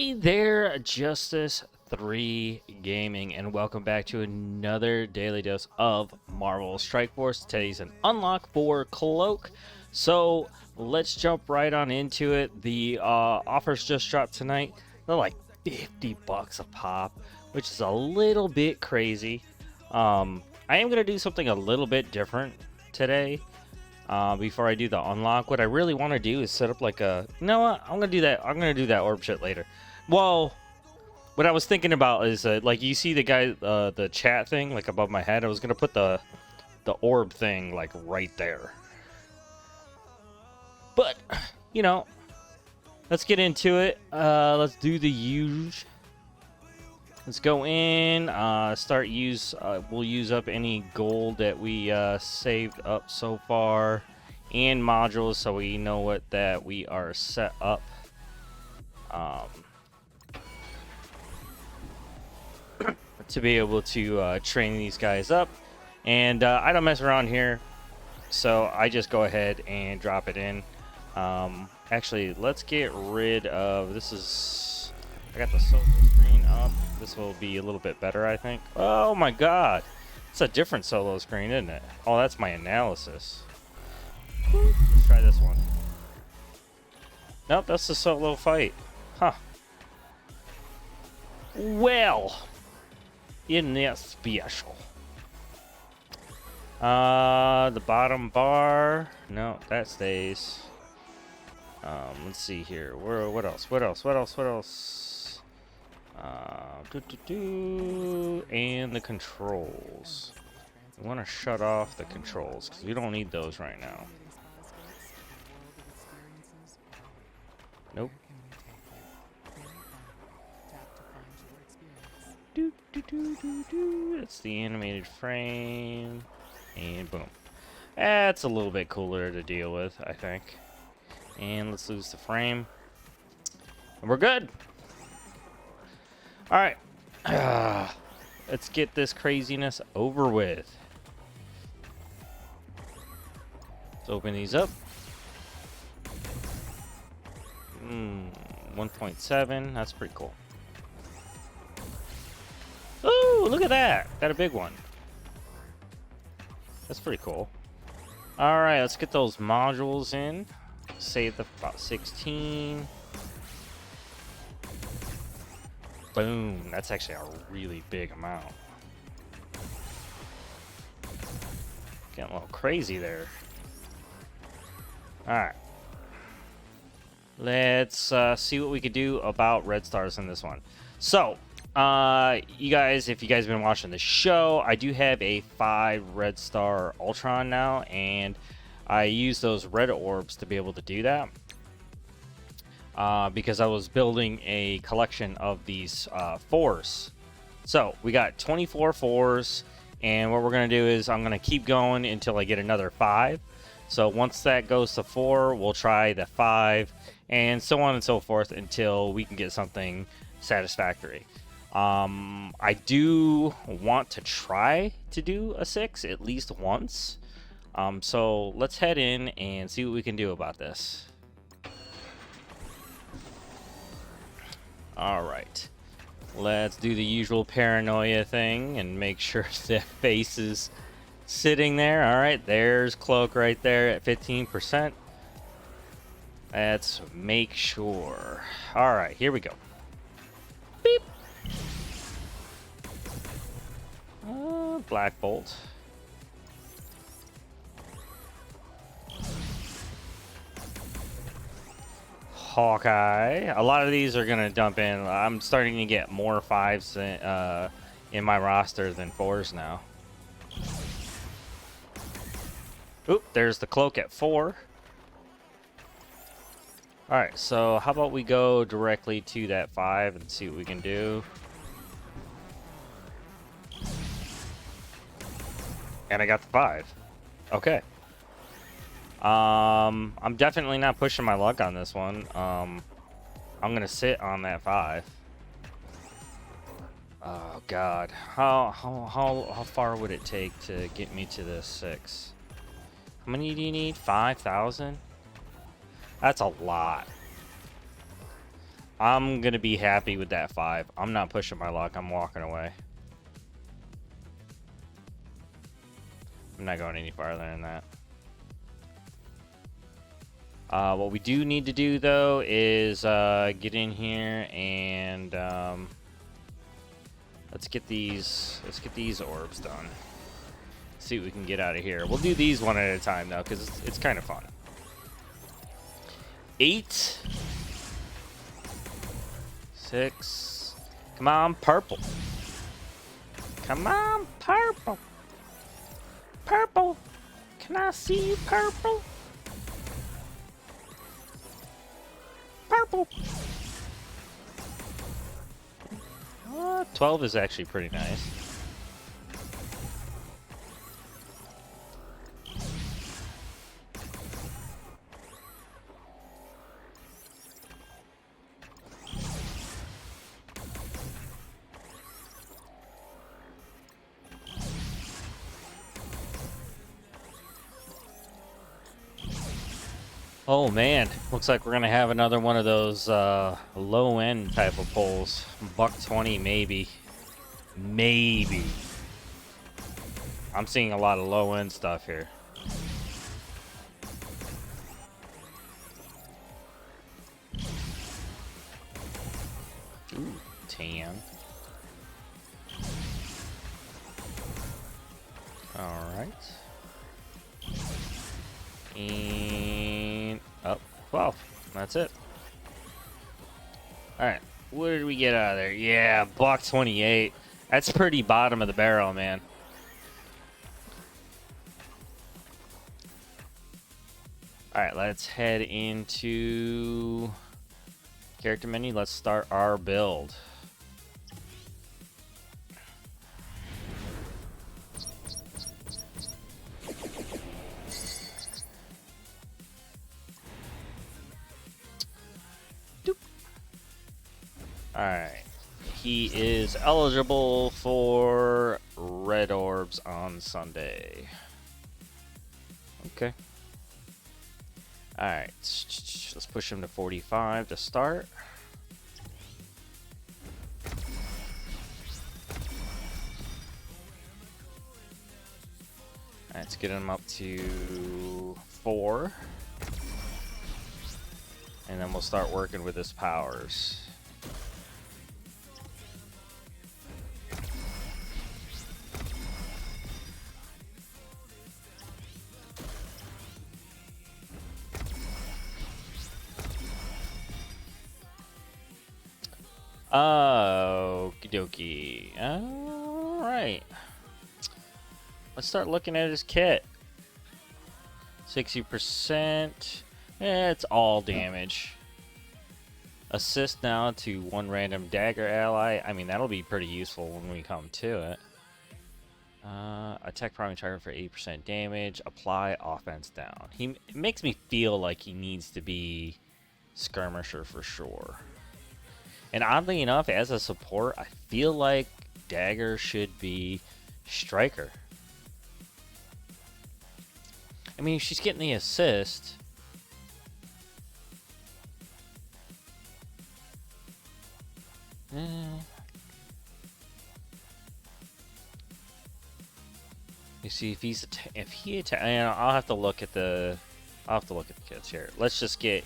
Hey there, Justice 3 Gaming, and welcome back to another daily dose of Marvel Strike Force. Today's an unlock for Cloak, so let's jump right on into it. The offers just dropped tonight. They're like $50 a pop, which is a little bit crazy. I am going to do something a little bit different today. Before I do the unlock, what I really want to do is set up like a... You know what? I'm going to do that. I'm going to do that orb shit later. Well, what I was thinking about is, like, you see the guy, the chat thing, like, above my head? I was going to put the orb thing, like, right there. But, you know, let's get into it. Let's do the use. Let's go in, we'll use up any gold that we saved up so far, and modules, so we know what that we are set up. To be able to train these guys up, and I don't mess around here, so I just go ahead and drop it in. Actually, let's get rid of this. I got the solo screen up. This will be a little bit better, I think. Oh my god. It's a different solo screen, isn't it? Oh, that's my analysis. Let's try this one. Nope, that's the solo fight. Huh. Well, isn't that special? The bottom bar. No, that stays. Let's see here. What else? And the controls. We want to shut off the controls because we don't need those right now. Nope. It's the animated frame. And boom. That's a little bit cooler to deal with, I think. And let's lose the frame. And we're good. Alright. Let's get this craziness over with. Let's open these up. 1.7. That's pretty cool. Ooh, look at that. Got a big one. That's pretty cool. Alright, let's get those modules in. Save the about 16. Boom. That's actually a really big amount. Getting a little crazy there. Alright. Let's see what we could do about red stars in this one. So, you guys, if you guys have been watching the show, I do have a 5 red star Ultron now, and I use those red orbs to be able to do that. Because I was building a collection of these 4s. So we got 24 4s, and what we're going to do is I'm going to keep going until I get another 5. So once that goes to 4, we'll try the 5, and so on and so forth until we can get something satisfactory. I do want to try to do a 6 at least once. So let's head in and see what we can do about this. Alright, let's do the usual paranoia thing and make sure the face is sitting there. Alright, there's Cloak right there at 15%. Let's make sure. Alright, here we go. Beep. Black Bolt. Hawkeye. A lot of these are gonna dump in. I'm starting to get more 5s in my roster than 4s now. Oop, there's the Cloak at 4. Alright, so how about we go directly to that 5 and see what we can do. And I got the 5. Okay. I'm definitely not pushing my luck on this one. I'm gonna sit on that 5. Oh god, how far would it take to get me to this 6? How many do you need? 5,000? That's a lot. I'm gonna be happy with that 5. I'm not pushing my luck. I'm walking away. I'm not going any farther than that. What we do need to do though is get in here and let's get these orbs done. See what we can get out of here. We'll do these one at a time though, because it's kind of fun. 8, 6. Come on, purple. Come on, purple. Purple. Can I see you, purple? Purple. 12 is actually pretty nice. Oh man, looks like we're gonna have another one of those low-end type of pulls. $120 maybe. Maybe. I'm seeing a lot of low-end stuff here. Ooh, 10. Alright. And up 12. That's it. Alright. What did we get out of there? Yeah, $128. That's pretty bottom of the barrel, man. Alright, let's head into character menu. Let's start our build. Alright. He is eligible for red orbs on Sunday. Okay. Alright. Let's push him to 45 to start. Let's get him up to 4. And then we'll start working with his powers. Okie dokie. Alright. Let's start looking at his kit. 60%. It's all damage. Assist now to 1 random dagger ally. I mean, that'll be pretty useful when we come to it. Attack primary target for 80% damage. Apply offense down. It makes me feel like he needs to be skirmisher for sure. And oddly enough, as a support, I feel like Dagger should be striker. I mean, if she's getting the assist. You see if he I'll have to look at the kits here. Let's just get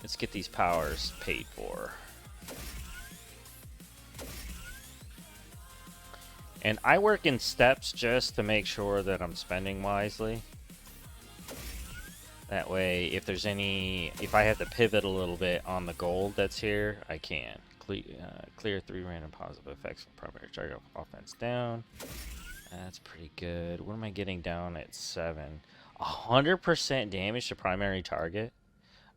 let's get these powers paid for. And I work in steps just to make sure that I'm spending wisely. That way, if I have to pivot a little bit on the gold that's here, I can. Clear 3 random positive effects from primary target offense down. That's pretty good. What am I getting down at 7? 100% damage to primary target.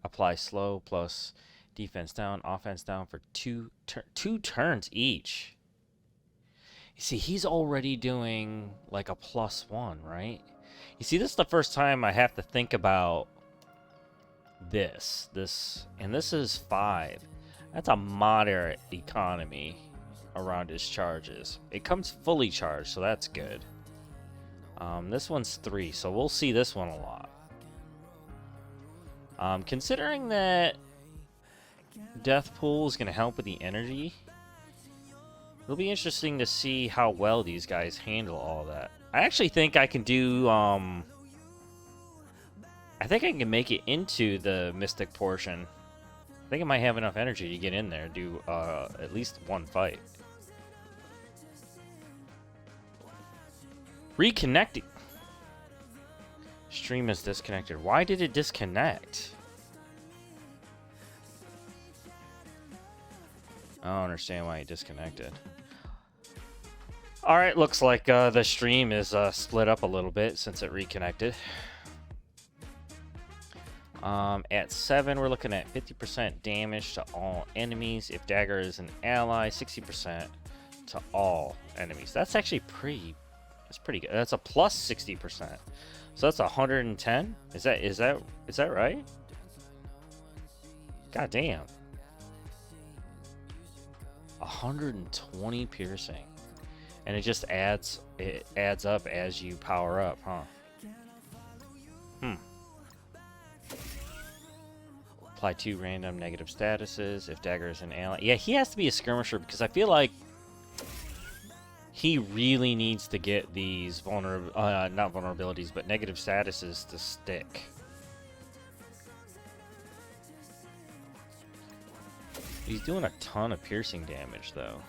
Apply slow plus defense down, offense down for 2 turns each. You see, he's already doing like a +1, right? You see, this is the first time I have to think about this, and this is 5. That's a moderate economy around his charges. It comes fully charged, so that's good. This one's 3, so we'll see this one a lot. Considering that Deathpool is going to help with the energy. It'll be interesting to see how well these guys handle all that. I actually think I can do, I think I can make it into the Mystic portion. I think I might have enough energy to get in there and do at least one fight. Reconnecting. Stream is disconnected. Why did it disconnect? I don't understand why it disconnected. Alright, looks like the stream is split up a little bit since it reconnected. At 7, we're looking at 50% damage to all enemies. If Dagger is an ally, 60% to all enemies. That's actually pretty good. That's a plus 60%. So that's 110? Is that right? God damn. 120 piercing. And it just adds up as you power up, huh? Apply 2 random negative statuses if Dagger is an ally. Yeah, he has to be a skirmisher because I feel like he really needs to get these not vulnerabilities, but negative statuses to stick. He's doing a ton of piercing damage, though.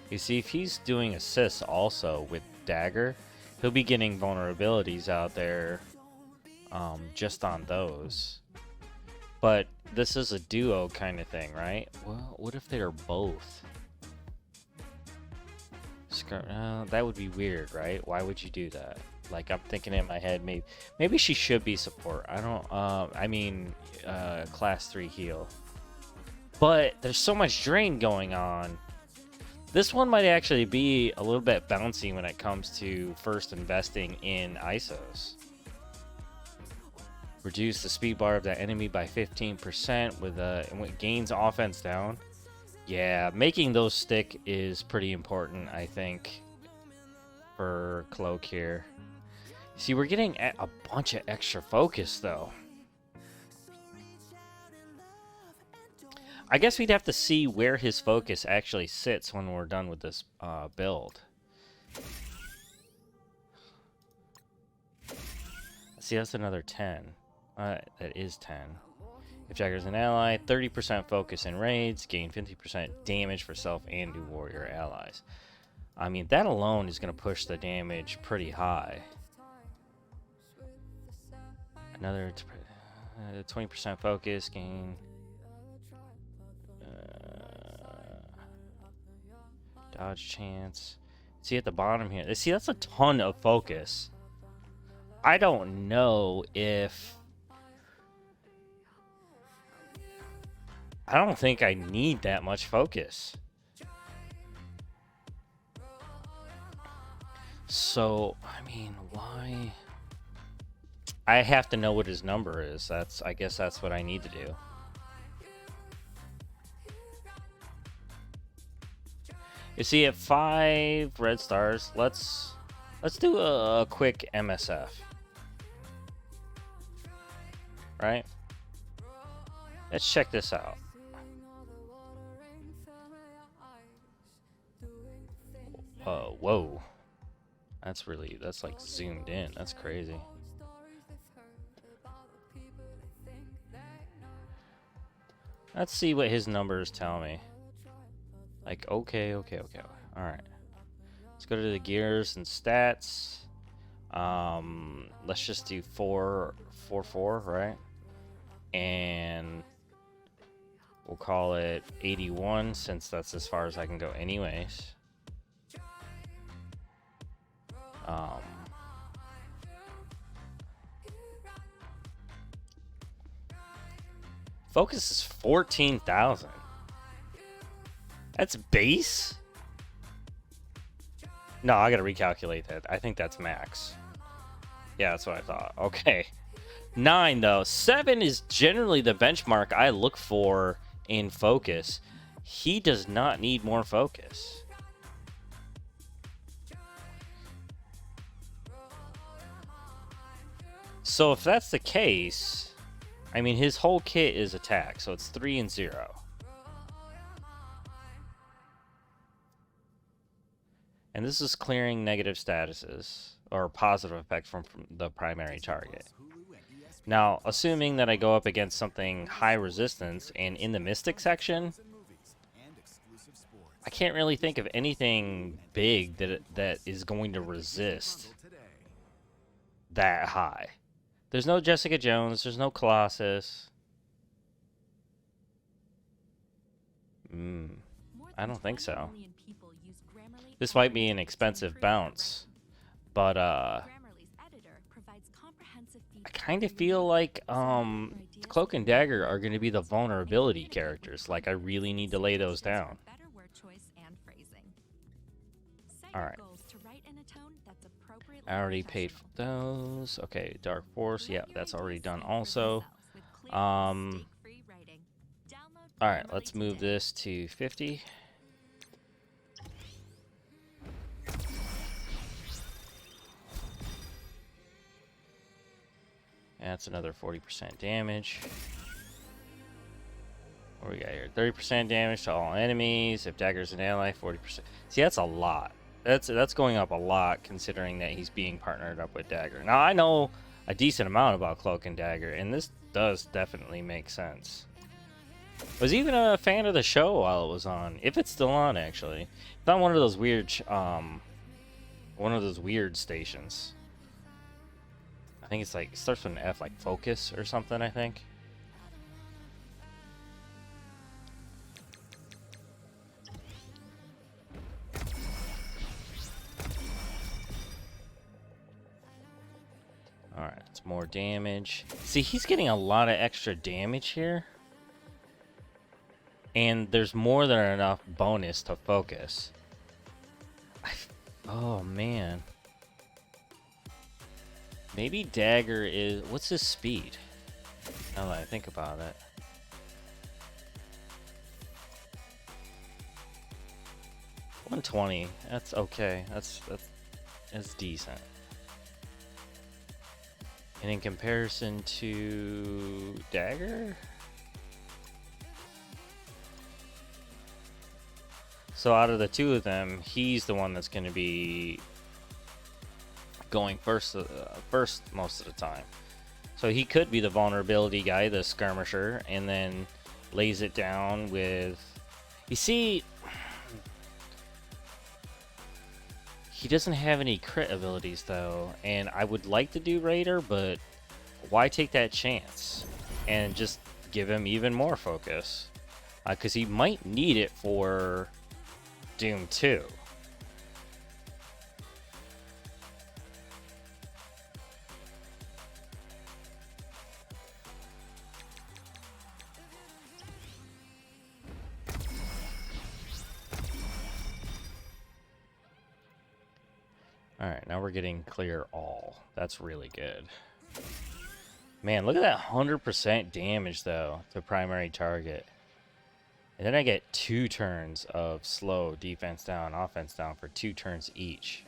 You see, if he's doing assists also with Dagger, he'll be getting vulnerabilities out there just on those. But this is a duo kind of thing, right? Well, what if they're both? That would be weird, right? Why would you do that? Like, I'm thinking in my head, maybe she should be support. I don't, I mean, class 3 heal. But there's so much drain going on. This one might actually be a little bit bouncy when it comes to first investing in ISOs. Reduce the speed bar of that enemy by 15% with it gains offense down. Yeah, making those stick is pretty important, I think, for Cloak here. See, we're getting a bunch of extra focus, though. I guess we'd have to see where his focus actually sits when we're done with this build. See, that's another 10. That is 10. If Dagger's an ally, 30% focus in raids, gain 50% damage for self and new warrior allies. I mean, that alone is going to push the damage pretty high. Another 20% focus, gain... dodge chance. See at the bottom here. See, that's a ton of focus. I don't know if... I don't think I need that much focus. So, I mean, why? I have to know what his number is. I guess that's what I need to do. You see, at 5 red stars, let's do a quick MSF. Right? Let's check this out. Whoa. That's like zoomed in. That's crazy. Let's see what his numbers tell me. Like, okay. Alright. Let's go to the gears and stats. Let's just do 4, right? And we'll call it 81 since that's as far as I can go anyways. Focus is 14,000. That's base? No, I gotta recalculate that. I think that's max. Yeah, that's what I thought. Okay. 9, though. 7 is generally the benchmark I look for in focus. He does not need more focus. So if that's the case, I mean, his whole kit is attack, so it's 3 and 0. And this is clearing negative statuses or positive effects from the primary target. Now, assuming that I go up against something high resistance and in the Mystic section, I can't really think of anything big that is going to resist that high. There's no Jessica Jones, there's no Colossus. I don't think so. This might be an expensive bounce, but I kind of feel like Cloak and Dagger are going to be the vulnerability characters. Like, I really need to lay those down. Alright. I already paid for those. Okay, Dark Force. Yeah, that's already done also. Alright, let's move this to 50. That's another 40% damage. What do we got here? 30% damage to all enemies. If Dagger's an ally, 40%. See, that's a lot. That's going up a lot, considering that he's being partnered up with Dagger. Now, I know a decent amount about Cloak and Dagger, and this does definitely make sense. I was even a fan of the show while it was on, if it's still on, actually. It's not one of those weird stations. I think it's like, it starts with an F, like Focus or something, I think. Alright, it's more damage. See, he's getting a lot of extra damage here. And there's more than enough bonus to focus. Oh, man. Maybe Dagger is... What's his speed? Now that I think about it. $120. That's okay. That's decent. And in comparison to Dagger? So out of the two of them, he's the one that's going to be going first most of the time. So he could be the vulnerability guy, the skirmisher, and then lays it down with... You see, he doesn't have any crit abilities though, and I would like to do Raider, but why take that chance and just give him even more focus? Because he might need it for Doom 2. Alright, now we're getting clear all. That's really good. Man, look at that 100% damage, though, to primary target. And then I get 2 turns of slow defense down, offense down for 2 turns each.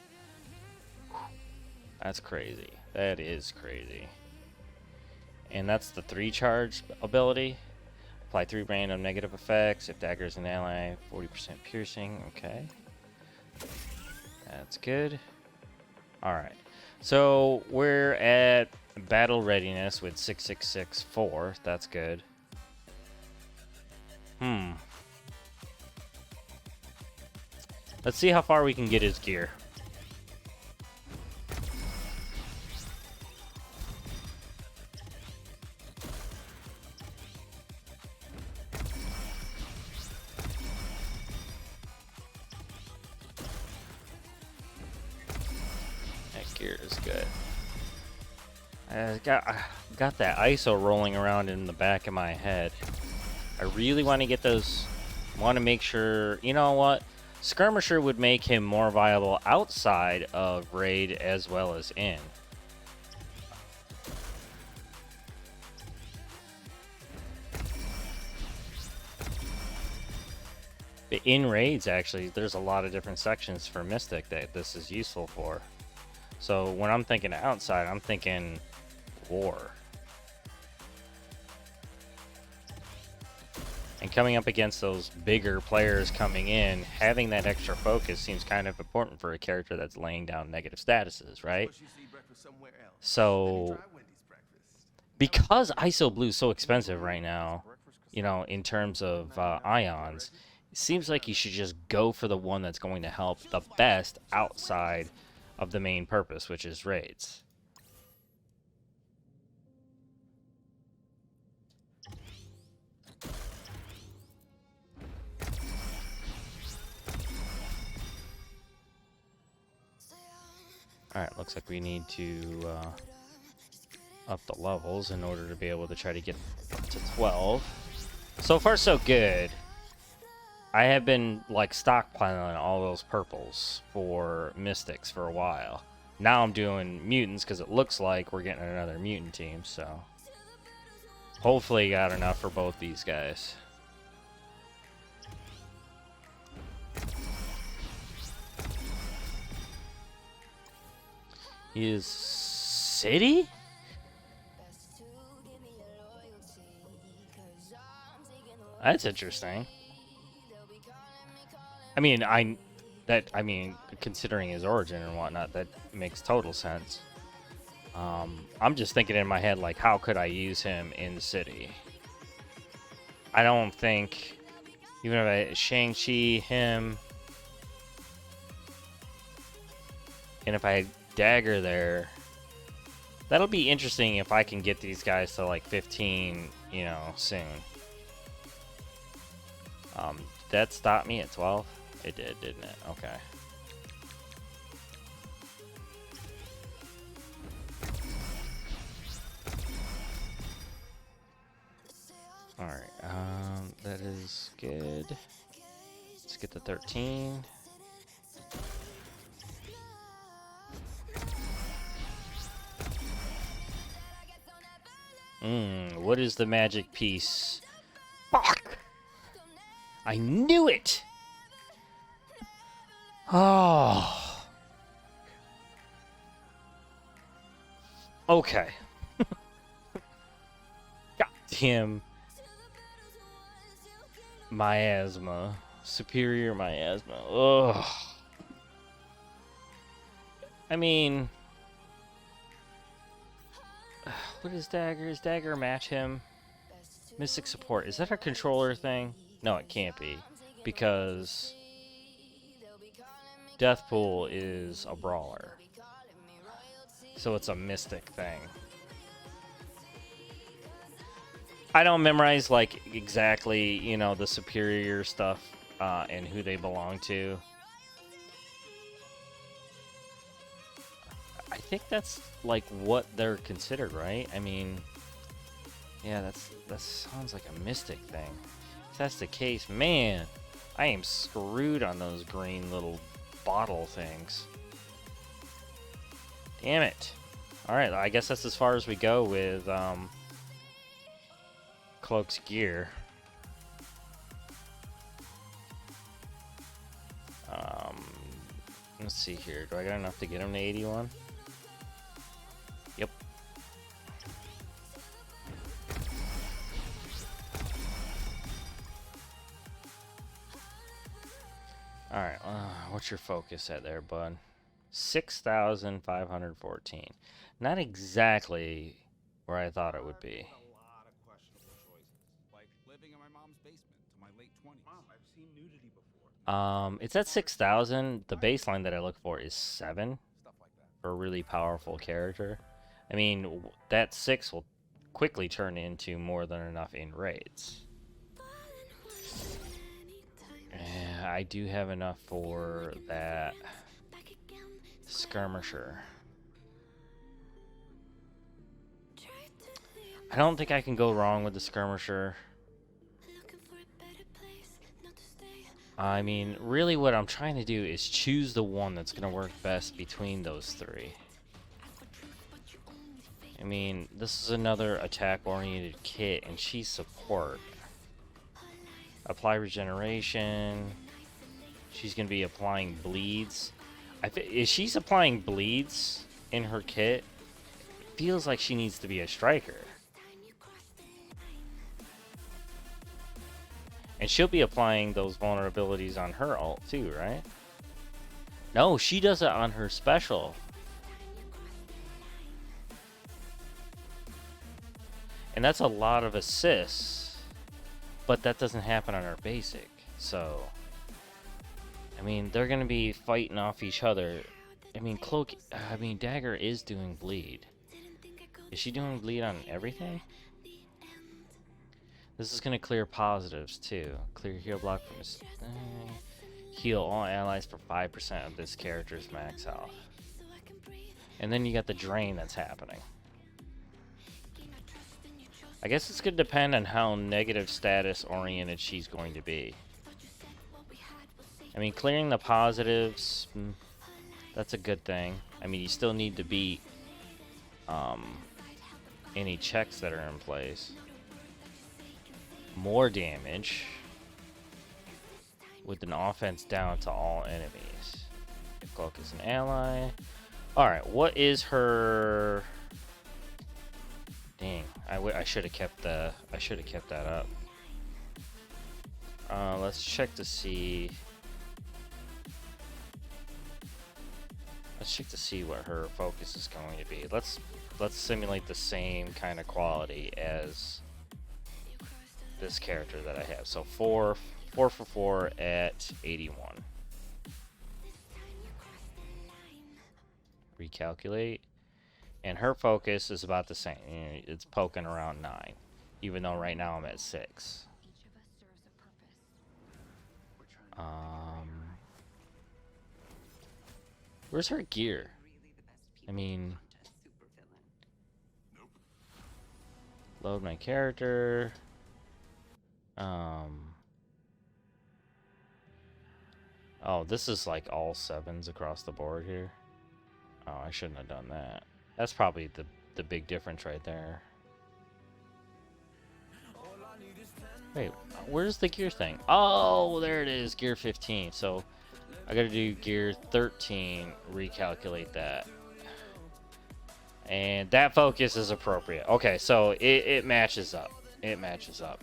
That's crazy. That is crazy. And that's the 3 charge ability. Apply 3 random negative effects. If Dagger's an ally, 40% piercing. Okay. That's good. Alright, so we're at battle readiness with 6664. That's good. Let's see how far we can get his gear. Gear is good. I got that ISO rolling around in the back of my head. I really want to get those. Want to make sure. You know what? Skirmisher would make him more viable outside of raid as well as in. But in raids, actually, there's a lot of different sections for Mystic that this is useful for. So when I'm thinking outside, I'm thinking war. And coming up against those bigger players coming in, having that extra focus seems kind of important for a character that's laying down negative statuses, right? So, because ISO Blue is so expensive right now, you know, in terms of ions, it seems like you should just go for the one that's going to help the best outside of the main purpose, which is raids. Alright, looks like we need to up the levels in order to be able to try to get up to 12. So far, so good. I have been, like, stockpiling all those purples for Mystics for a while. Now I'm doing Mutants because it looks like we're getting another Mutant team, so... Hopefully got enough for both these guys. He is City? That's interesting. I mean, considering his origin and whatnot, that makes total sense. I'm just thinking in my head, like, how could I use him in the city? I don't think, even if I Shang-Chi him, and if I had Dagger there, that'll be interesting if I can get these guys to like 15, you know, soon. Did that stop me at 12? It did, didn't it? Okay. Alright, that is good. Let's get to 13. What is the magic piece? Fuck! I knew it! Oh. Okay. God damn. Miasma. Superior miasma. Ugh. I mean... What is Dagger? Is Dagger match him? Mystic support. Is that a controller thing? No, it can't be. Because... Deathpool is a brawler. So it's a mystic thing. I don't memorize, like, exactly, you know, the superior stuff and who they belong to. I think that's, like, what they're considered, right? I mean, yeah, that sounds like a mystic thing. If that's the case, man, I am screwed on those green little bottle things. Damn it. Alright, I guess that's as far as we go with Cloak's gear. Let's see here. Do I got enough to get him to 81? Yep. Alright, what's your focus at there, bud? 6,514. Not exactly where I thought it would be. It's at 6,000. The baseline that I look for is 7 for a really powerful character. I mean, that 6 will quickly turn into more than enough in raids. Yeah, I do have enough for that skirmisher. I don't think I can go wrong with the skirmisher. I mean, really what I'm trying to do is choose the one that's going to work best between those three. I mean, this is another attack-oriented kit, and she's support. Apply regeneration. She's going to be applying bleeds. If she's applying bleeds in her kit, it feels like she needs to be a striker. And she'll be applying those vulnerabilities on her ult too, right? No, she does it on her special. And that's a lot of assists. But that doesn't happen on her basic. So, I mean, they're going to be fighting off each other. I mean, Dagger is doing bleed. Is she doing bleed on everything? This is going to clear positives too. Clear heal block from his... heal all allies for 5% of this character's max health. And then you got the drain that's happening. I guess it's going to depend on how negative status oriented she's going to be. I mean, clearing the positives, that's a good thing. I mean, you still need to beat any checks that are in place. More damage with an offense down to all enemies. If Cloak is an ally. Alright, what is her... Dang, I should have kept that up. Let's check to see. Let's check to see what her focus is going to be. Let's simulate the same kind of quality as this character that I have. So 4 for 4 at 81. Recalculate. And her focus is about the same. It's poking around 9. Even though right now I'm at 6. Where's her gear? I mean... Load my character. Oh, this is like all 7s across the board here. Oh, I shouldn't have done that. That's probably the big difference right there. Wait, where's the gear thing? Oh, there it is, gear 15. So I gotta do gear 13, recalculate that. And that focus is appropriate. Okay, so it matches up. It matches up.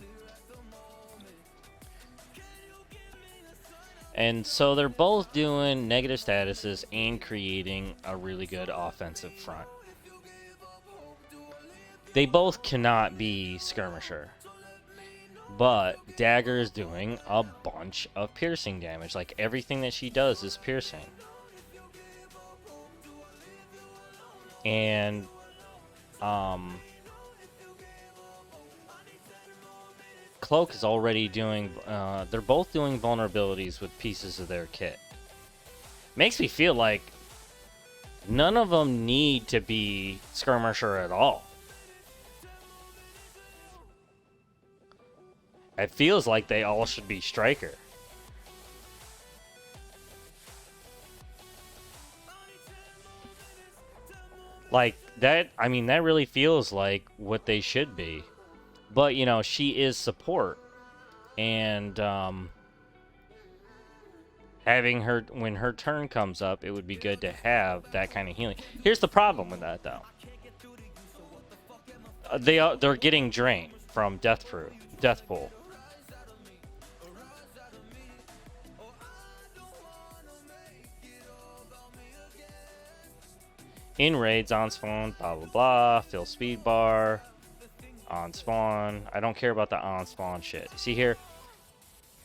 And so they're both doing negative statuses and creating a really good offensive front. They both cannot be skirmisher. But Dagger is doing a bunch of piercing damage. Like, everything that she does is piercing. And, Cloak is already doing, they're both doing vulnerabilities with pieces of their kit. Makes me feel like none of them need to be skirmisher at all. It feels like they all should be striker. Like, that, I mean, that really feels like what they should be. But, you know, she is support. And, having her, when her turn comes up, it would be good to have that kind of healing. Here's the problem with that, though. They're getting drained from Deathpool. In raids, on spawn, blah blah blah, fill speed bar, on spawn. I don't care about the on spawn shit. See here,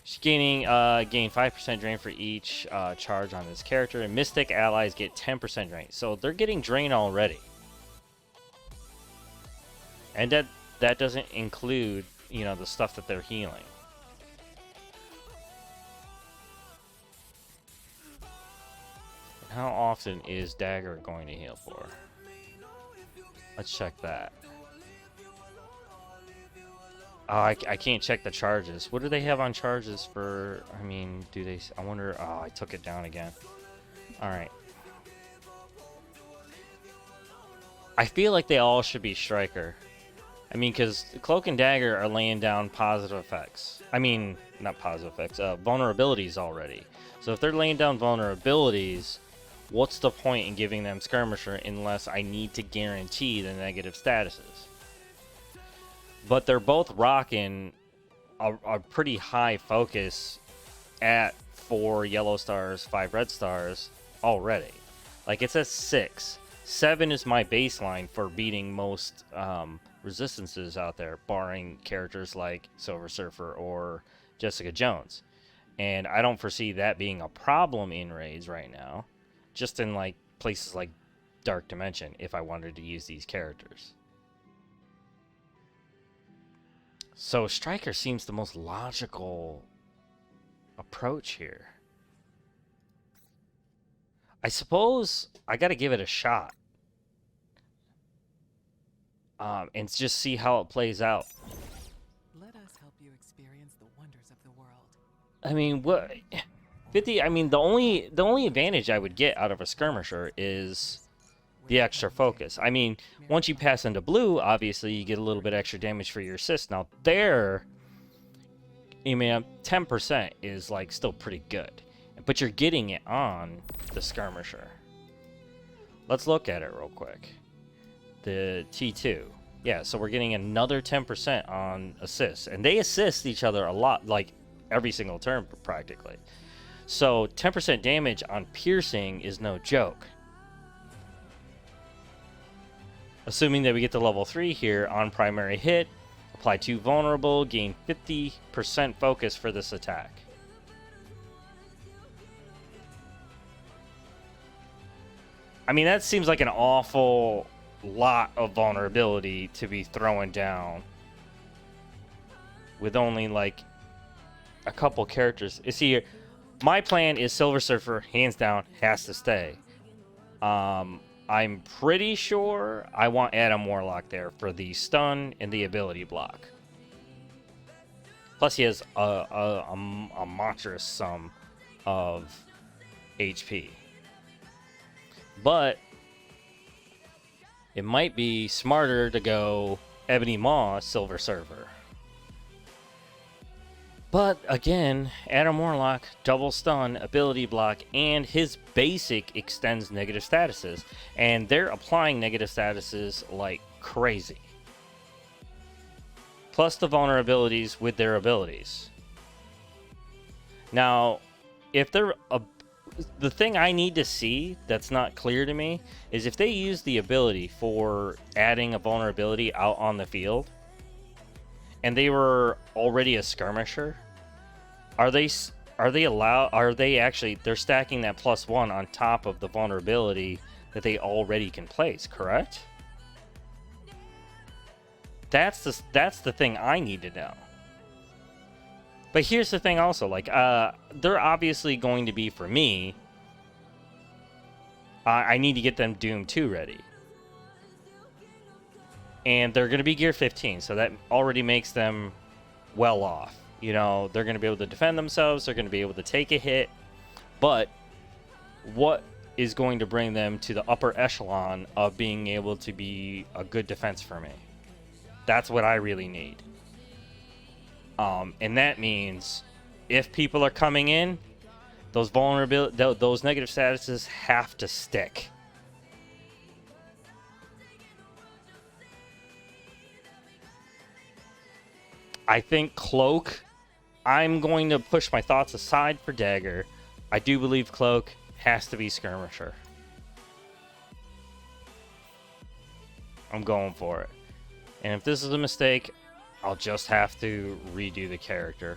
she's gain 5% drain for each charge on this character, and Mystic allies get 10% drain. So they're getting drained already. And that doesn't include, you know, the stuff that they're healing. How often is Dagger going to heal for? Let's check that. Oh, I can't check the charges. What do they have on charges for? I mean, do they? I wonder. Oh, I took it down again. Alright. I feel like they all should be striker. I mean, because Cloak and Dagger are laying down positive effects. I mean, not positive effects, vulnerabilities already. So if they're laying down vulnerabilities, what's the point in giving them skirmisher unless I need to guarantee the negative statuses? But they're both rocking a pretty high focus at 4 yellow stars, 5 red stars already. Like, it's at 6. 7 is my baseline for beating most resistances out there, barring characters like Silver Surfer or Jessica Jones. And I don't foresee that being a problem in raids right now, just in like places like Dark Dimension if I wanted to use these characters. So Striker seems the most logical approach here. I suppose I got to give it a shot. And just see how it plays out. Let us help you experience the wonders of the world. I mean, what 50? I mean, the only advantage I would get out of a skirmisher is the extra focus. I mean, once you pass into blue, obviously you get a little bit extra damage for your assist. Now there, I mean, 10% is like still pretty good, but you're getting it on the skirmisher. Let's look at it real quick. The T2. Yeah, so we're getting another 10% on assists. And they assist each other a lot, like every single turn practically. So 10% damage on piercing is no joke. Assuming that we get to level 3 here on primary hit, apply 2 vulnerable, gain 50% focus for this attack. I mean, that seems like an awful lot of vulnerability to be throwing down with only like a couple characters. You see here, my plan is Silver Surfer, hands down, has to stay. I'm pretty sure I want Adam Warlock there for the stun and the ability block. Plus he has a monstrous sum of HP. But it might be smarter to go Ebony Maw, Silver Surfer. But again, Adam Warlock, double stun, ability block, and his basic extends negative statuses. And they're applying negative statuses like crazy. Plus the vulnerabilities with their abilities. Now, if they're the thing I need to see that's not clear to me is if they use the ability for adding a vulnerability out on the field and they were already a skirmisher, are they actually they're stacking that +1 on top of the vulnerability that they already can place, correct? That's the thing I need to know. But here's the thing also, like, they're obviously going to be, for me, I need to get them Doom 2 ready. And they're going to be Gear 15, so that already makes them well off. You know, they're going to be able to defend themselves, they're going to be able to take a hit, but what is going to bring them to the upper echelon of being able to be a good defense for me? That's what I really need. And that means if people are coming in, those those negative statuses have to stick. I think Cloak, I'm going to push my thoughts aside for Dagger. I do believe Cloak has to be Skirmisher. I'm going for it. And if this is a mistake, I'll just have to redo the character.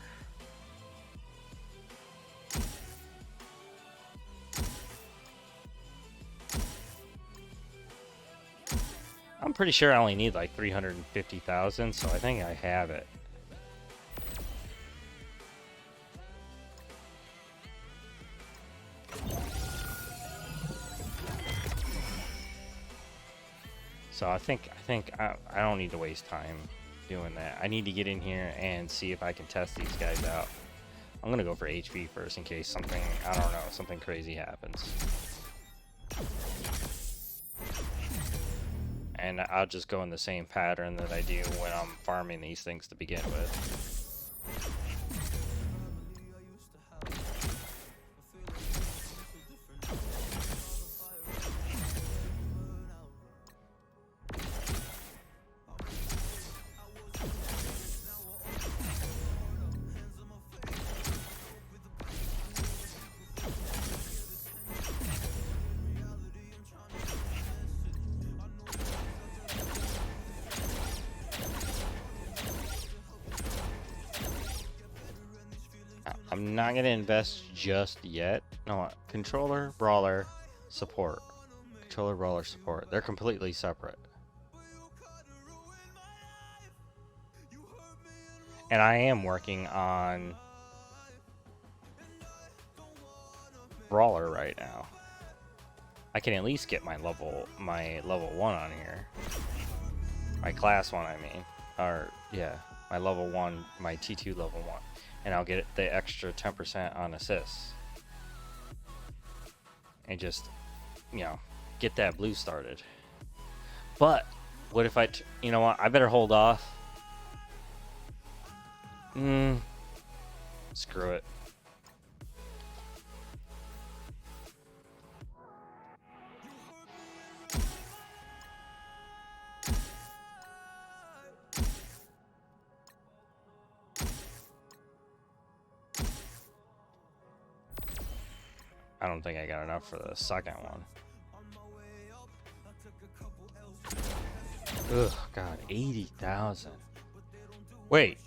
I'm pretty sure I only need like 350,000, so I think I have it. So I think I don't need to waste time doing that. I need to get in here and see if I can test these guys out. I'm gonna go for HP first in case something, I don't know, something crazy happens. And I'll just go in the same pattern that I do when I'm farming these things to begin with. I'm not gonna invest just yet. No, what? Controller, brawler, support. Controller, brawler, support. They're completely separate. And I am working on brawler right now. I can at least get my level 1 on here. My class 1, I mean. Or yeah, my level 1, my T2 level 1. And I'll get the extra 10% on assists. And just, you know, get that blue started. But what if you know what? I better hold off. Screw it. I don't think I got enough for the second one. Ugh, God, 80,000. Wait.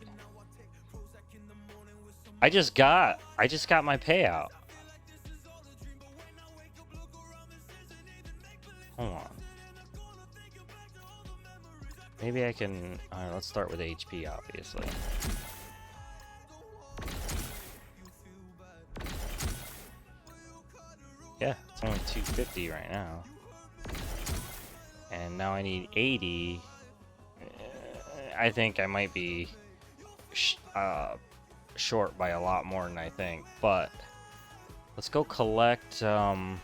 I just got my payout. Hold on. Maybe I can. Alright, let's start with HP, obviously. Yeah, it's only 250 right now. And now I need 80. I think I might be short by a lot more than I think. But let's go collect. Where's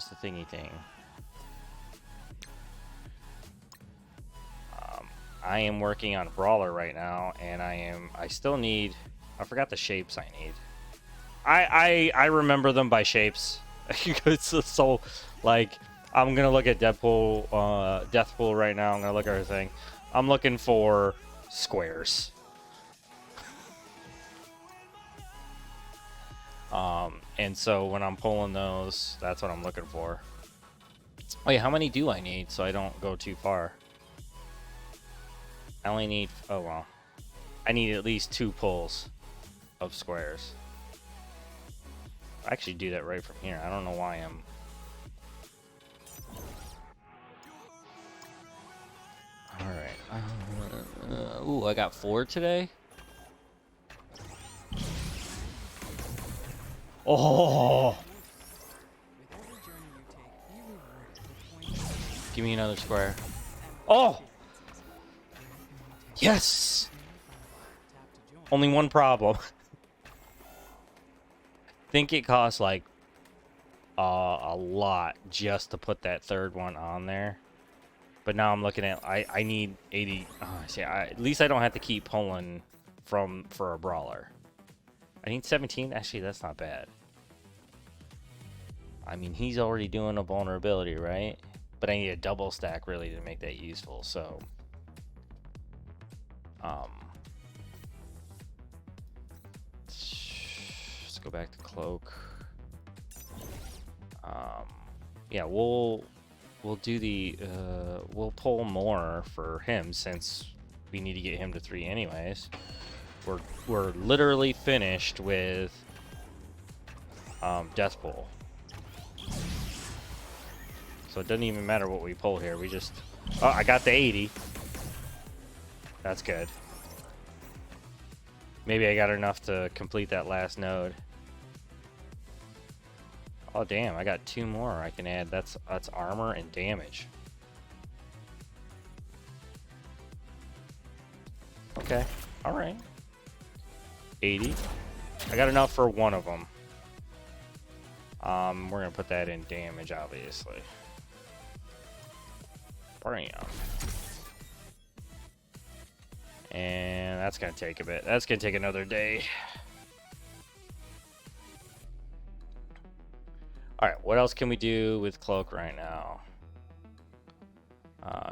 the thingy thing? I am working on Brawler right now, and I still need. I forgot the shapes I need. I remember them by shapes. It's so like I'm gonna look at Deathpool right now. I'm gonna look at everything. I'm looking for squares. And so when I'm pulling those, that's what I'm looking for. Wait, how many do I need so I don't go too far? I only need. Oh well, I need at least 2 pulls of squares. I actually do that right from here. I don't know why I'm. Alright. Ooh, I got 4 today? Oh! Give me another square. Oh! Yes! Only one problem. Think it costs like a lot just to put that third one on there. But now I'm looking at I need 80. Oh, see, at least I don't have to keep pulling for a brawler. I need 17. Actually, that's not bad. I mean, he's already doing a vulnerability, right? But I need a double stack really to make that useful. So, let's go back to Cloak. Yeah, we'll do the we'll pull more for him since we need to get him to 3 anyways. We're literally finished with Deathpool. So it doesn't even matter what we pull here. We just oh, I got the 80. That's good. Maybe I got enough to complete that last node. Oh damn, I got 2 more I can add. That's armor and damage. Okay. All right. 80. I got enough for one of them. We're gonna put that in damage, obviously. Bam. And that's gonna take a bit. That's gonna take another day. Alright, what else can we do with Cloak right now?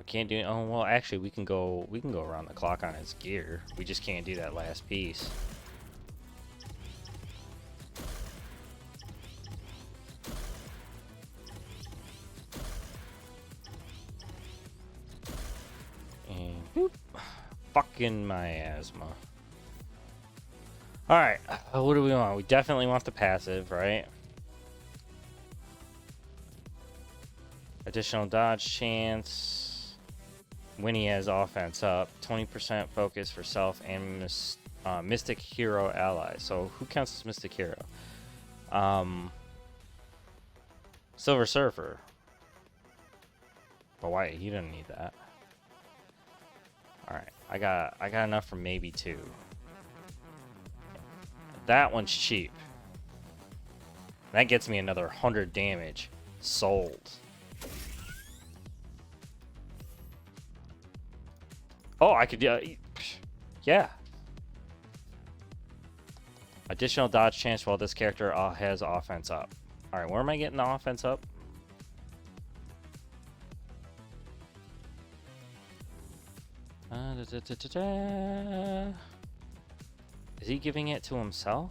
Can't do. Oh well, actually, we can go around the clock on his gear. We just can't do that last piece. And boop, fucking miasma. Alright, what do we want? We definitely want the passive, right? Additional dodge chance when he has offense up. 20% focus for self and Mystic Hero allies. So who counts as Mystic Hero? Silver Surfer. But why? He didn't need that. Alright, I got enough for maybe 2. That one's cheap. That gets me another 100 damage. Sold. Oh, I could, yeah. Additional dodge chance while this character has offense up. All right, where am I getting the offense up? Is he giving it to himself?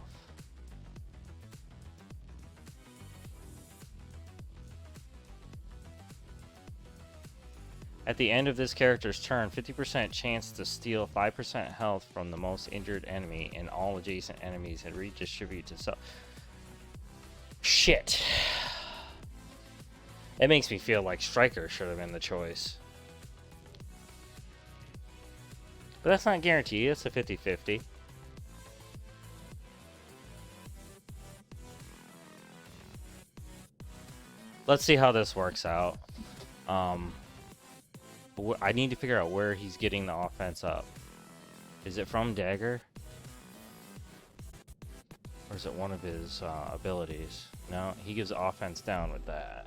At the end of this character's turn, 50% chance to steal 5% health from the most injured enemy and all adjacent enemies and redistribute to self. Shit. It makes me feel like Striker should have been the choice. But that's not guaranteed. It's a 50-50. Let's see how this works out. I need to figure out where he's getting the offense up. Is it from Dagger? Or is it one of his abilities? No, he gives offense down with that.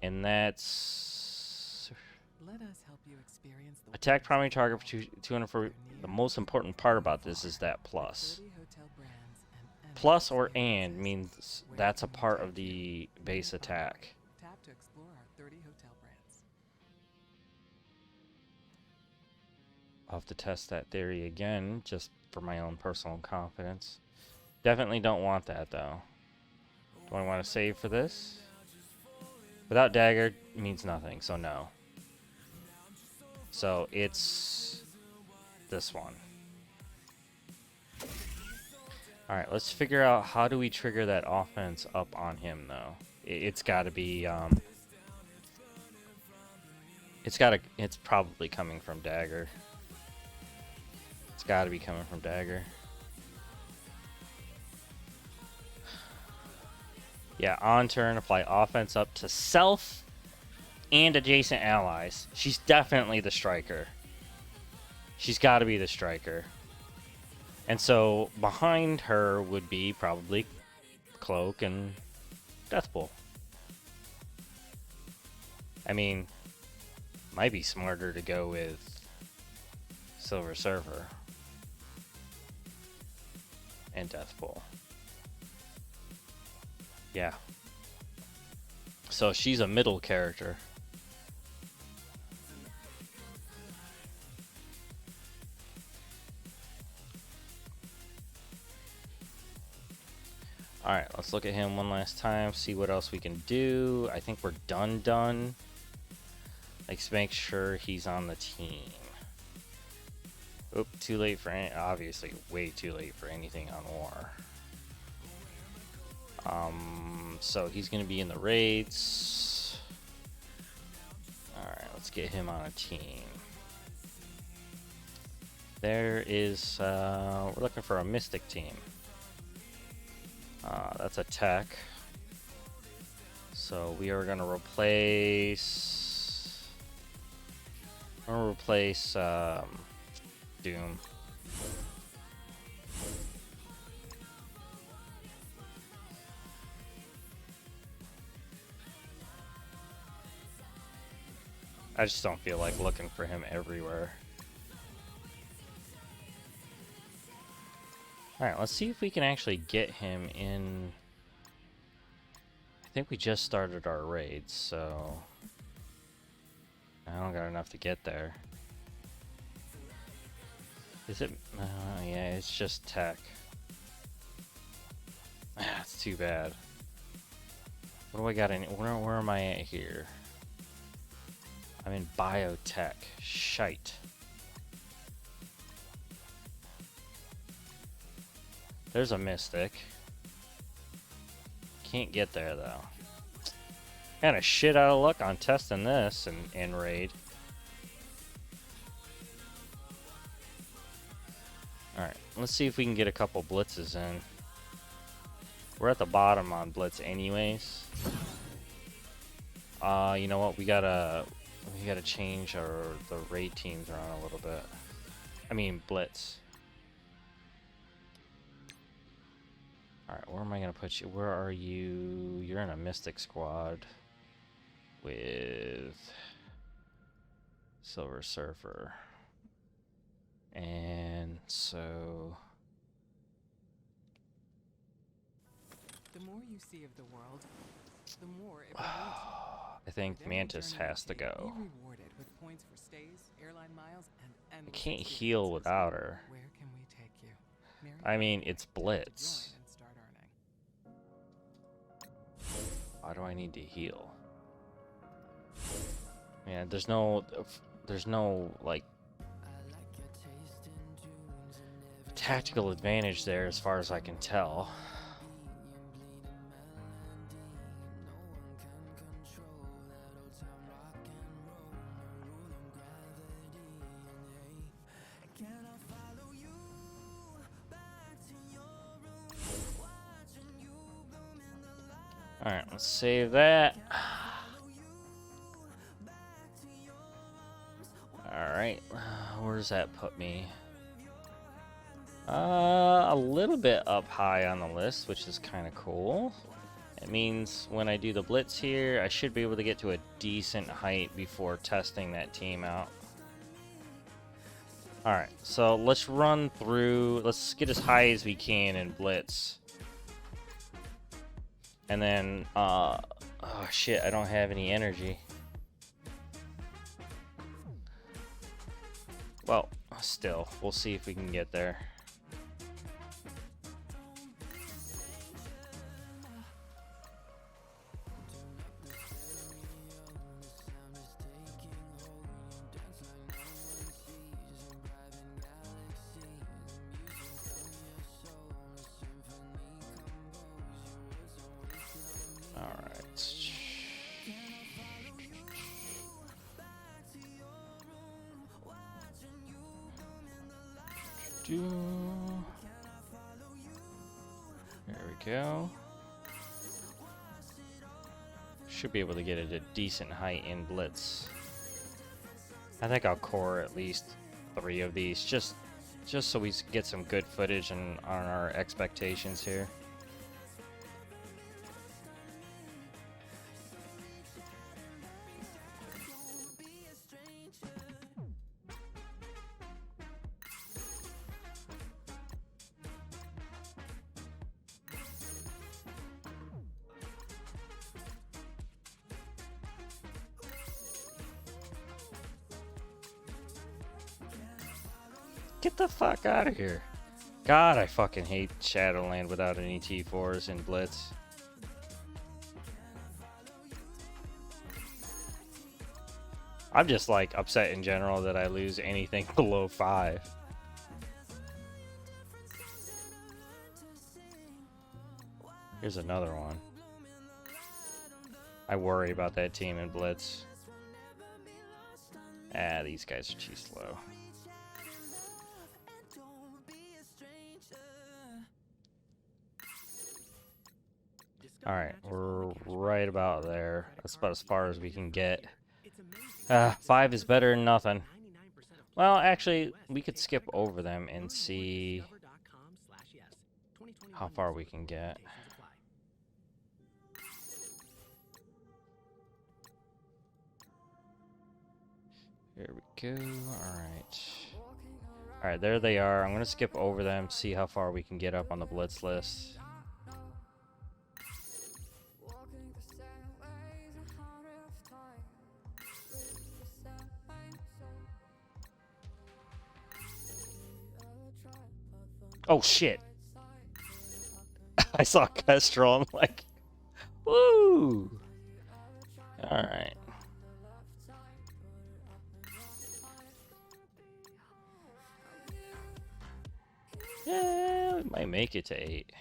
And that's... Let us help you experience the Attack primary target for 240. The most important part about this is that plus. Plus or and means that's a part of the base attack. Tap to explore our 30 hotel brands. I'll have to test that theory again, just for my own personal confidence. Definitely don't want that, though. Do I want to save for this? Without Dagger means nothing, so no. So it's this one. Alright, let's figure out how do we trigger that offense up on him, though. It's got to be, it's probably coming from Dagger. It's got to be coming from Dagger. Yeah, on turn, apply offense up to self and adjacent allies. She's definitely the striker. She's got to be the striker. And so behind her would be probably Cloak and Deathpool. I mean, might be smarter to go with Silver Surfer and Deathpool. Yeah. So she's a middle character. Alright, let's look at him one last time, see what else we can do. I think we're done. Let's make sure he's on the team. Oop, too late for obviously way too late for anything on war. So he's gonna be in the raids. Alright, let's get him on a team. There is we're looking for a mystic team. That's a tech. So we are gonna replace Doom. I just don't feel like looking for him everywhere. Alright, let's see if we can actually get him in. I think we just started our raids, so I don't got enough to get there. Is it? Yeah, it's just tech. That's too bad. What do I got in? Where am I at here? I'm in biotech. Shite. There's a Mystic. Can't get there though. Kind of shit out of luck on testing this in raid. Alright, let's see if we can get a couple blitzes in. We're at the bottom on blitz anyways. You know what? We gotta change the raid teams around a little bit. I mean blitz. Alright, where am I gonna put you? Where are you? You're in a Mystic squad with Silver Surfer. And so The more you see of the world, the more it rewards you. I think With every Mantis journey you has to take, go. Be rewarded with points for stays, airline miles, and I endless can't heal experiences. without her. Where can we take you? Mary I mean, Kay, it's tap to blitz. join and start earning. Why do I need to heal? Yeah, there's no like tactical advantage there as far as I can tell. Alright, let's save that. Alright, where does that put me? A little bit up high on the list, which is kind of cool. It means when I do the blitz here, I should be able to get to a decent height before testing that team out. Alright, so let's run through, let's get as high as we can in blitz. And then, oh shit, I don't have any energy. Well, still, we'll see if we can get there. There we go. Should be able to get it at a decent height in blitz. I think I'll core at least 3 of these, just so we get some good footage on our expectations here. Get the fuck out of here. God, I fucking hate Shadowland without any T4s in Blitz. I'm just like upset in general that I lose anything below 5. Here's another one. I worry about that team in Blitz. Ah, these guys are too slow. Alright, we're right about there. That's about as far as we can get. 5 is better than nothing. Well, actually, we could skip over them and see how far we can get. Here we go. Alright. Alright, there they are. I'm going to skip over them, see how far we can get up on the Blitz list. Oh shit! I saw Kestrel, I'm like, woo! Alright. Hell It might make it to 8.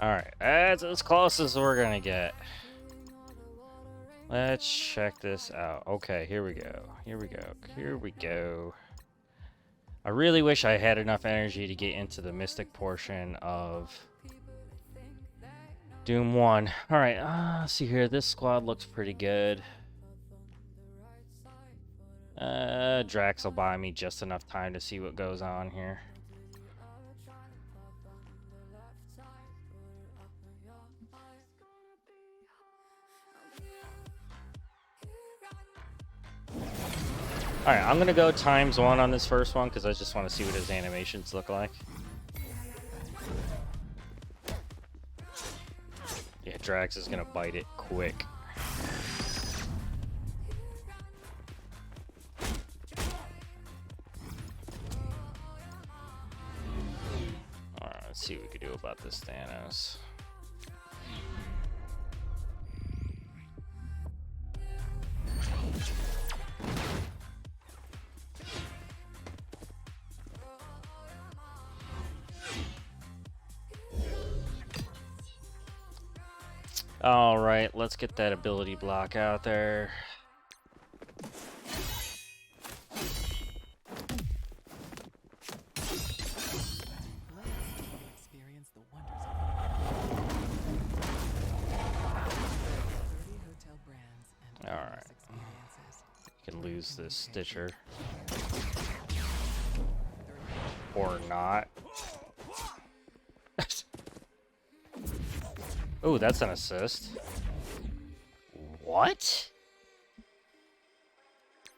Alright, that's as close as we're gonna get. Let's check this out. Okay, here we go. Here we go. Here we go. I really wish I had enough energy to get into the mystic portion of Doom 1. Alright, let's see here. This squad looks pretty good. Drax will buy me just enough time to see what goes on here. Alright, I'm gonna go ×1 on this first one because I just want to see what his animations look like. Yeah, Drax is gonna bite it quick. Alright, let's see what we can do about this Thanos. All right, let's get that ability block out there. Experience the wonders of 30 hotel brands and All right. experiences. You can lose this Stitcher. Or not. Oh, that's an assist. What?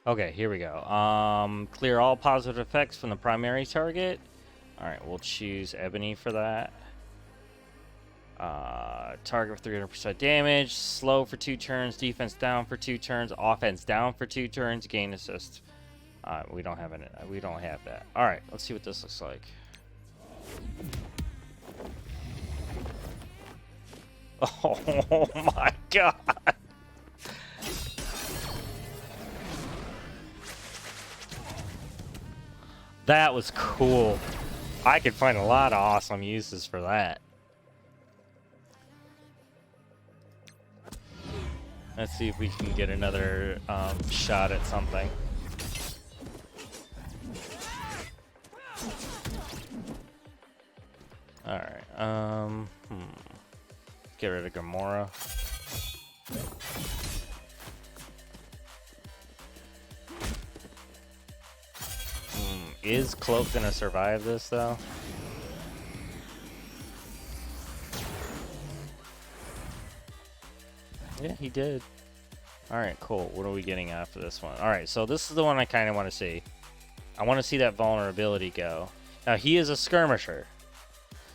Okay, here we go. Clear all positive effects from the primary target. Alright, we'll choose Ebony for that. Target for 300% damage. Slow for 2 turns. Defense down for 2 turns. Offense down for 2 turns. Gain assist. We don't have that. Alright, let's see what this looks like. Oh my god! That was cool. I could find a lot of awesome uses for that. Let's see if we can get another shot at something. Alright, get rid of Gamora. Is Cloak gonna survive this though? Yeah, he did. Alright, cool. What are we getting after this one? Alright, so this is the one I kind of want to see. I want to see that vulnerability go. Now, he is a skirmisher.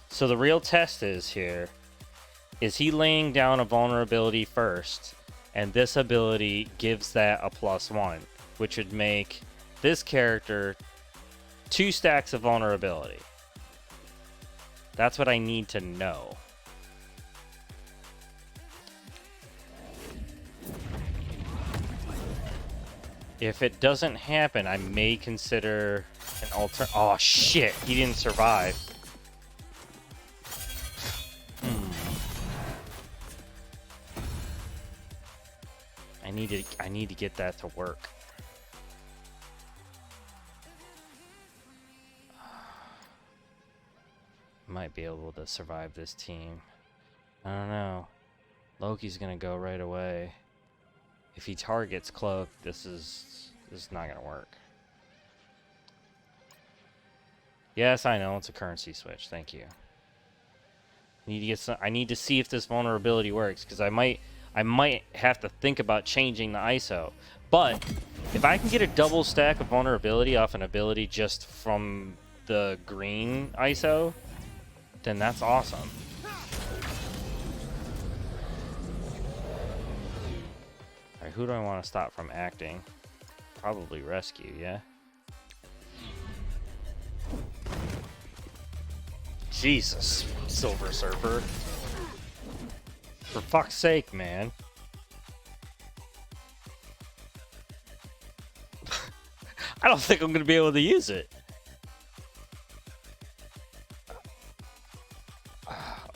So the real test is here, is he laying down a vulnerability first, and this ability gives that a +1, which would make this character 2 stacks of vulnerability. That's what I need to know. If it doesn't happen, I may consider an Oh shit, he didn't survive. I need to get that to work. Might be able to survive this team. I don't know. Loki's gonna go right away. If he targets Cloak, this is not gonna work. Yes, I know it's a currency switch. Thank you. I need to see if this vulnerability works, because I might have to think about changing the ISO. But if I can get a double stack of vulnerability off an ability just from the green ISO, then that's awesome. Alright, who do I want to stop from acting? Probably rescue, yeah? Jesus, Silver Surfer. For fuck's sake, man. I don't think I'm going to be able to use it.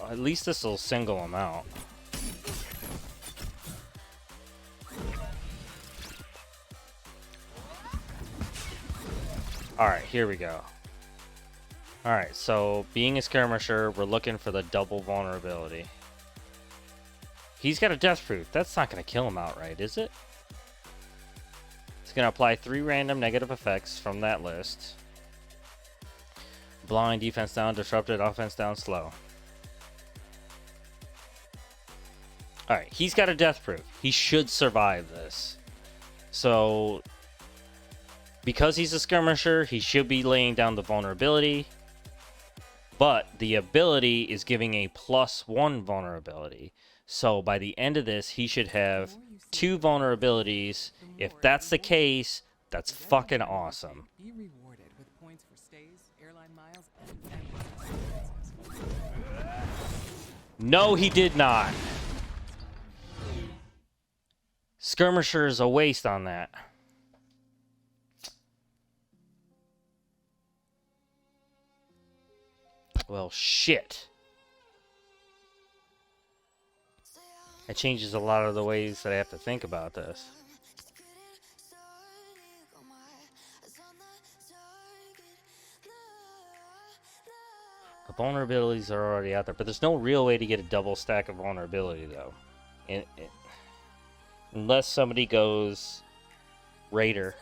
At least this will single him out. Alright, here we go. Alright, so being a skirmisher, we're looking for the double vulnerability. He's got a death proof. That's not going to kill him outright, is it? It's going to apply 3 random negative effects from that list. Blind, defense down, disrupted, offense down, slow. Alright, he's got a death proof. He should survive this. So, because he's a skirmisher, he should be laying down the vulnerability. But the ability is giving a +1 vulnerability. So by the end of this, he should have 2 vulnerabilities. If that's the case, that's fucking awesome. Be rewarded with points for stays, airline miles, and experiences. No, he did not. Skirmisher is a waste on that. Well, shit. That changes a lot of the ways that I have to think about this. The vulnerabilities are already out there, but there's no real way to get a double stack of vulnerability, though. Unless somebody goes Raider.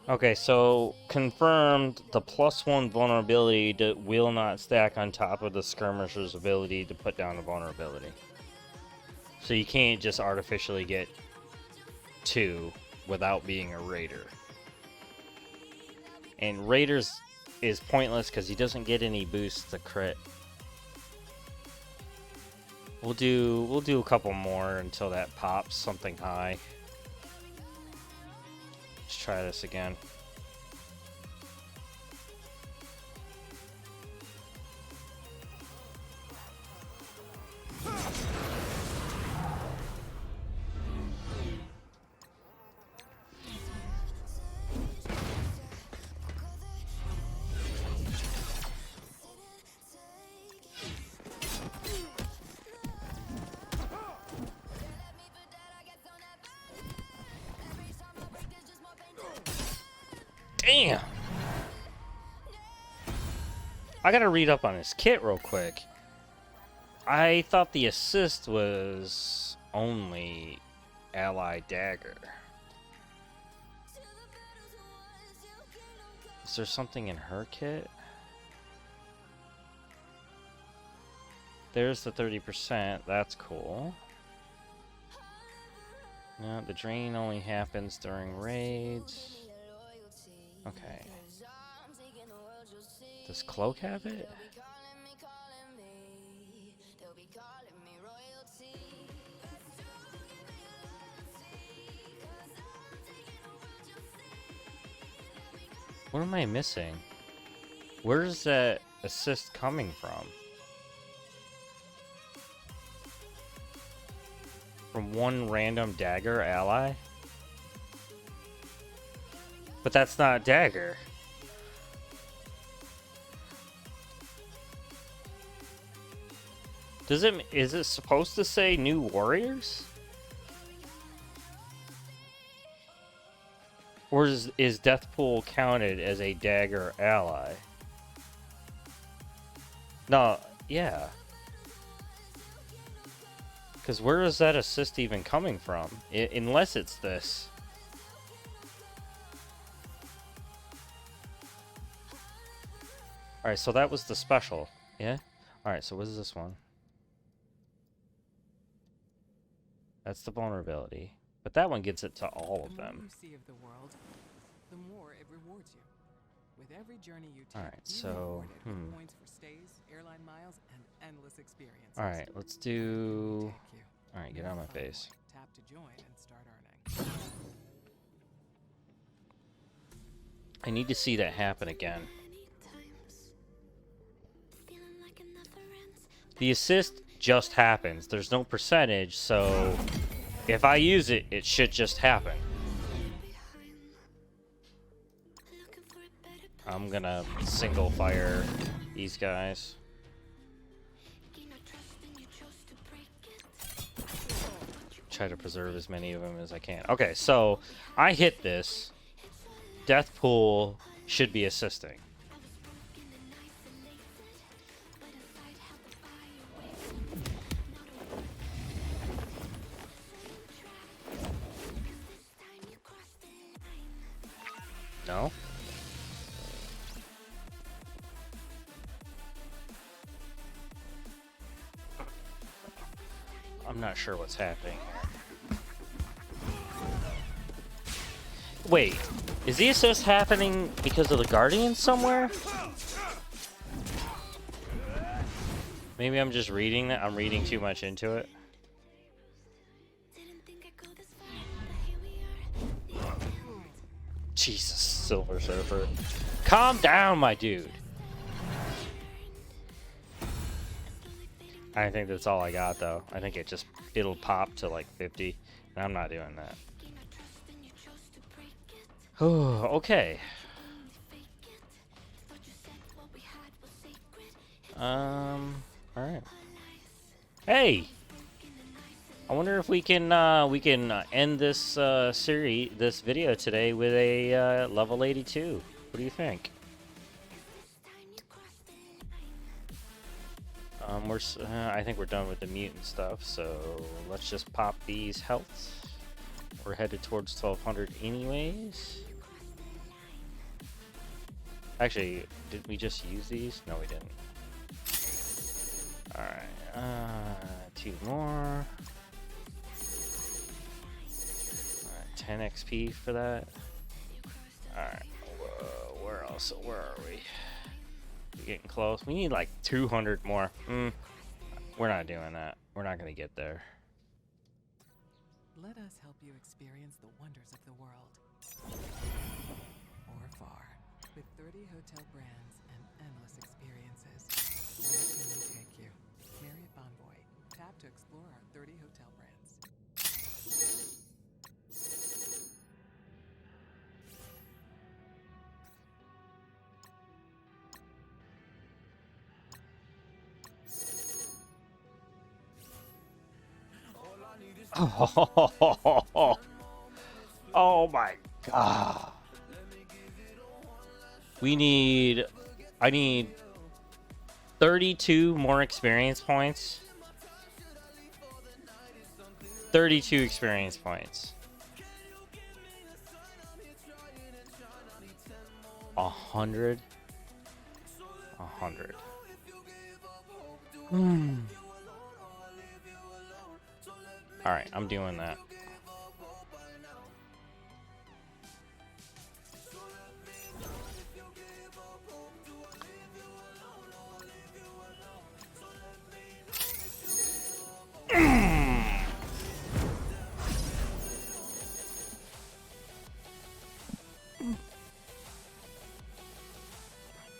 Okay, so confirmed the +1 vulnerability will not stack on top of the skirmisher's ability to put down a vulnerability. So you can't just artificially get 2 without being a raider. And raiders is pointless because he doesn't get any boosts to crit. We'll do a couple more until that pops something high. Let's try this again. Damn! I gotta read up on his kit real quick. I thought the assist was only ally Dagger. Is there something in her kit? There's the 30%. That's cool. No, the drain only happens during raids. Okay. Does Cloak have it? What am I missing? Where is that assist coming from? From one random Dagger ally? But that's not Dagger. Is it supposed to say new warriors? Or is Deathpool counted as a Dagger ally? No, yeah. Because where is that assist even coming from? Unless it's this. Alright, so that was the special. Yeah? Alright, so what is this one? That's the vulnerability. But that one gets it to all of The more them. you see of the world, the more it rewards you. With every journey you take, Alright, you're so, rewarded with points for stays, airline miles, and endless experiences. Alright, let's Where can we do... take you? Alright, get out of my Find face. one, tap to join and start earning. I need to see that happen again. The assist just happens. There's no percentage, so if I use it, it should just happen. I'm gonna single fire these guys. Try to preserve as many of them as I can. Okay, so I hit this. Deathpool should be assisting. No? I'm not sure what's happening here. Wait, is the assist happening because of the Guardian somewhere? Maybe I'm just reading that. I'm reading too much into it. Jesus, Silver Surfer. Calm down, my dude. I think that's all I got, though. I think it'll pop to like 50, and I'm not doing that. Oh, okay. Alright. Hey! I wonder if we can end this this video today with a level 82. What do you think? I think we're done with the mutant stuff, so let's just pop these healths. We're headed towards 1200 anyways. Actually, did we just use these? No, we didn't. Alright, 2 more. 10 XP for that. Alright, where else? Where are we? We're getting close. We need like 200 more. We're not doing that. We're not gonna get there. Let us help you experience the wonders of the world. Or far. With 30 hotel brands and endless experiences. Where can we take you? Marriott Bonvoy. Tap to explore our 30 hotel brands. Oh my god. I need 32 more experience points. 32 experience points. 100. 100. Alright, I'm doing that.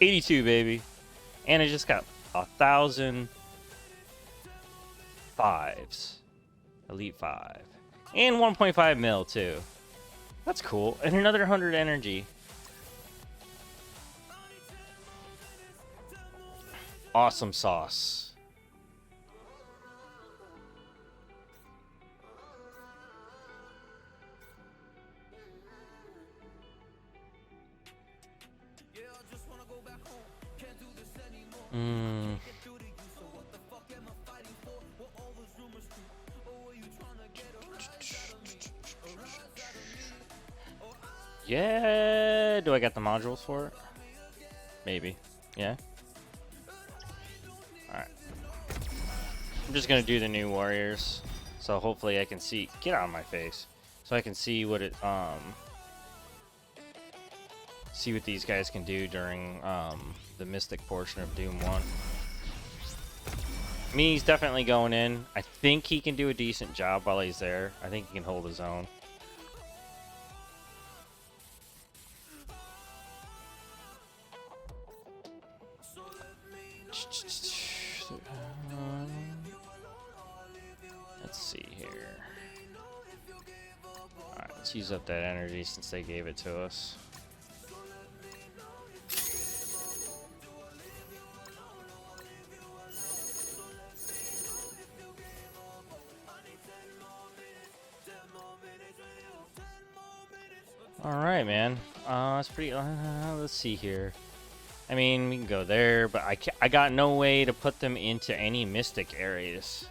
$82, baby. And I just got 1,000 5s. Elite 5. And 1.5 mil, too. That's cool. And another 100 energy. Awesome sauce. Yeah, do I got the modules for it? Maybe. Yeah. Alright. I'm just gonna do the new warriors. So hopefully I can see. Get out of my face. So I can see what it see what these guys can do during the Mystic portion of Doom 1. I mean, he's definitely going in. I think he can do a decent job while he's there. I think he can hold his own. Let's see here. Alright, let's use up that energy since they gave it to us. Alright, man. That's pretty... let's see here. I mean, we can go there, but I got no way to put them into any Mystic areas.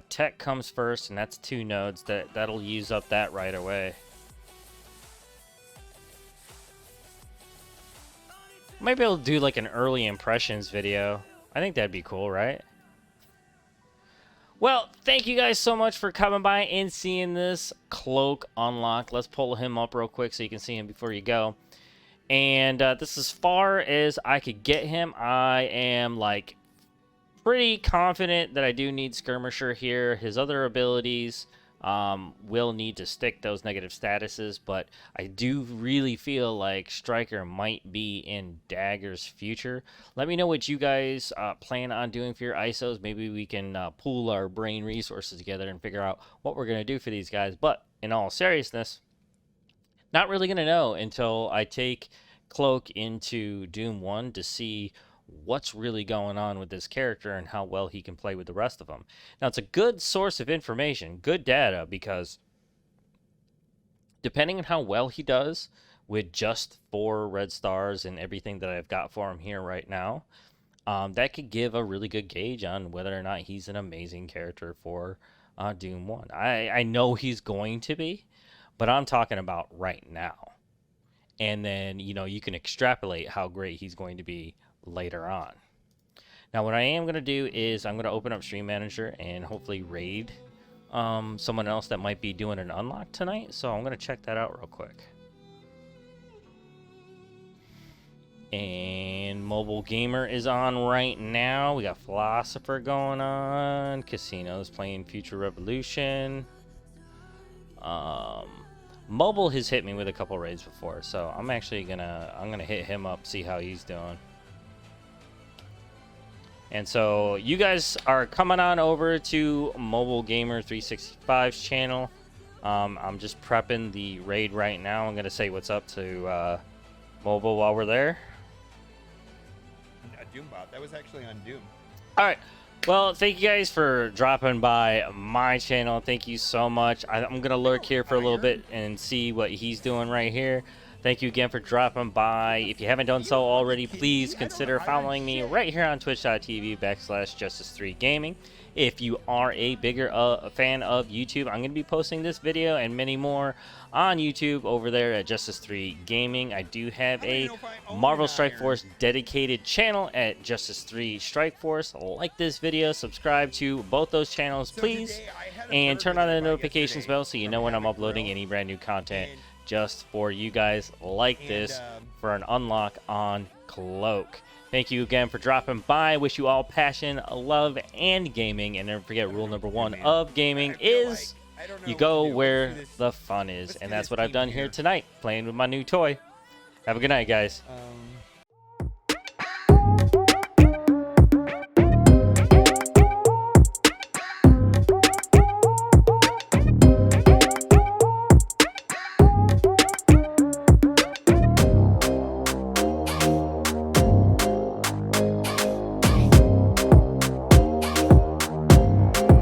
Tech comes first, and that's 2 nodes. That'll use up that right away. Might be able to do like an early impressions video. I think that'd be cool, right? Well, thank you guys so much for coming by and seeing this Cloak unlock. Let's pull him up real quick so you can see him before you go. And this is as far as I could get him. I am like pretty confident that I do need Skirmisher here. His other abilities will need to stick those negative statuses, but I do really feel like Striker might be in Dagger's future. Let me know what you guys plan on doing for your ISOs. Maybe we can pool our brain resources together and figure out what we're going to do for these guys. But in all seriousness, not really going to know until I take Cloak into Doom 1 to see what's really going on with this character and how well he can play with the rest of them. Now, it's a good source of information, good data, because depending on how well he does with just 4 red stars and everything that I've got for him here right now, that could give a really good gauge on whether or not he's an amazing character for Doom 1. I know he's going to be, but I'm talking about right now. And then, you know, you can extrapolate how great he's going to be later on. Now, what I am going to do is I'm going to open up Stream Manager and hopefully raid someone else that might be doing an unlock tonight. So I'm going to check that out real quick. And Mobile Gamer is on right now. We got Philosopher going on. Casinos playing Future Revolution. Mobile has hit me with a couple raids before, so I'm actually gonna hit him up, see how he's doing. And so you guys are coming on over to Mobile Gamer 365's channel. I'm just prepping the raid right now. I'm gonna say what's up to Mobile while we're there. A Doombot. That was actually on Doom. All right. Well, thank you guys for dropping by my channel. Thank you so much. I'm going to lurk here for a little bit and see what he's doing right here. Thank you again for dropping by. If you haven't done so already, please consider following me right here on twitch.tv/Justice3Gaming. If you are a bigger fan of YouTube, I'm going to be posting this video and many more on YouTube over there at Justice3 Gaming. I do have a Marvel Strike Force dedicated channel at Justice3 Strike Force. Like this video, subscribe to both those channels, please, and turn on the notifications bell so you know when I'm uploading any brand new content just for you guys like this for an unlock on Cloak. Thank you again for dropping by. Wish you all passion, love, and gaming. And never forget, rule number 1 of gaming is you go where the fun is. And that's what I've done here tonight, playing with my new toy. Have a good night, guys.